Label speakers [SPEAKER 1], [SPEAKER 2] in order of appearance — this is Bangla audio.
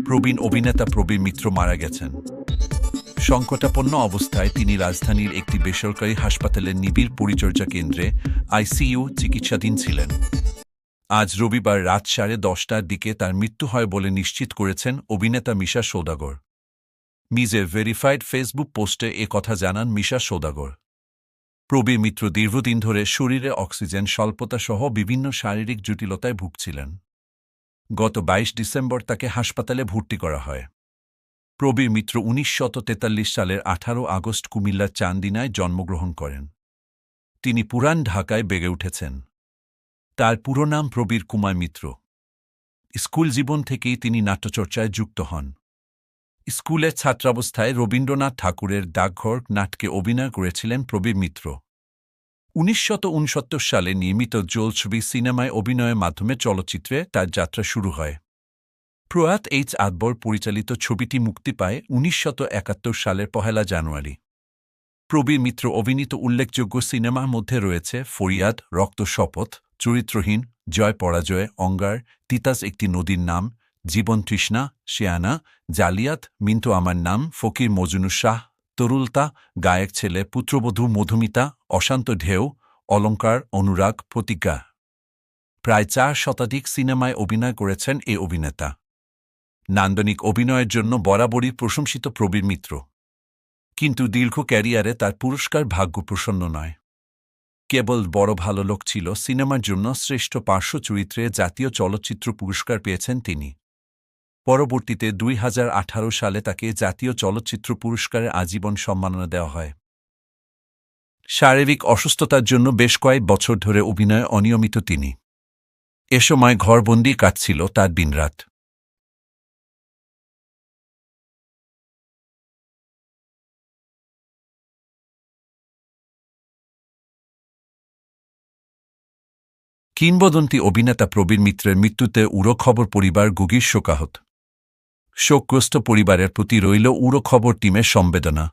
[SPEAKER 1] প্রবীণ অভিনেতা প্রবীর মিত্র মারা গেছেন। সংকটাপন্ন অবস্থায় তিনি রাজধানীর একটি বেসরকারি হাসপাতালের নিবিড় পরিচর্যা কেন্দ্রে আইসিইউ চিকিৎসাধীন ছিলেন। আজ রবিবার রাত 10:30টার দিকে তার মৃত্যু হয় বলে নিশ্চিত করেছেন অভিনেতা মিশা সওদাগর। নিজের ভেরিফাইড ফেসবুক পোস্টে এ কথা জানান মিশা সওদাগর। প্রবীর মিত্র দীর্ঘদিন ধরে শরীরে অক্সিজেন স্বল্পতা সহ বিভিন্ন শারীরিক জটিলতায় ভুগছিলেন। গত 22 ডিসেম্বর তাকে হাসপাতালে ভর্তি করা হয়। প্রবীর মিত্র 1943 সালের 18 আগস্ট কুমিল্লার চান্দিনায় জন্মগ্রহণ করেন। তিনি পুরান ঢাকায় বেড়ে উঠেছেন। তার পুরো নাম প্রবীর কুমার মিত্র। স্কুল জীবন থেকেই তিনি নাট্যচর্চায় যুক্ত হন। স্কুলে ছাত্রাবস্থায় রবীন্দ্রনাথ ঠাকুরের ডাকঘর নাটকে অভিনয় করেছিলেন প্রবীর মিত্র। 1969 সালে নির্মিত জলছবি সিনেমায় অভিনয়ের মাধ্যমে চলচ্চিত্রে তার যাত্রা শুরু হয়। প্রয়াত এইচ আকবর পরিচালিত ছবিটি মুক্তি পায় 1971 সালের 1 জানুয়ারি। প্রবীর মিত্র অভিনীত উল্লেখযোগ্য সিনেমার মধ্যে রয়েছে ফরিয়াদ, রক্ত শপথ, চরিত্রহীন, জয় পরাজয়, অঙ্গার, তিতাস একটি নদীর নাম, জীবন তৃষ্ণা, শেয়ানা, জালিয়াত, মিন্টু আমার নাম, ফকির মজনু শাহ, তরুলতা, গায়ক ছেলে, পুত্রবধূ মধুমিতা, অশান্ত ঢেউ, অলঙ্কার, অনুরাগ, প্রতিজ্ঞা। প্রায় 4 শতাধিক সিনেমায় অভিনয় করেছেন এ অভিনেতা। নান্দনিক অভিনয়ের জন্য বরাবরই প্রশংসিত প্রবীর মিত্র। কিন্তু দীর্ঘ ক্যারিয়ারে তার পুরস্কার ভাগ্যপ্রসন্ন নয়। কেবল বড় ভালো লোক ছিল সিনেমার জন্য শ্রেষ্ঠ পার্শ্ব চরিত্রে জাতীয় চলচ্চিত্র পুরস্কার পেয়েছেন তিনি। পরবর্তীতে 2018 সালে তাকে জাতীয় চলচ্চিত্র পুরস্কারে আজীবন সম্মাননা দেওয়া হয়। শারীরিক অসুস্থতার জন্য বেশ কয়েক বছর ধরে অভিনয়ে অনিয়মিত তিনি। এ সময় ঘরবন্দি কাটছিল তার দিনরাত। কিংবদন্তি অভিনেতা প্রবীর মিত্রের মৃত্যুতে উড়ো খবর পরিবার গভীর শোকাহত। শোকগ্রস্ত পরিবারের প্রতি রইল উড়ো খবর টিমের সমবেদনা।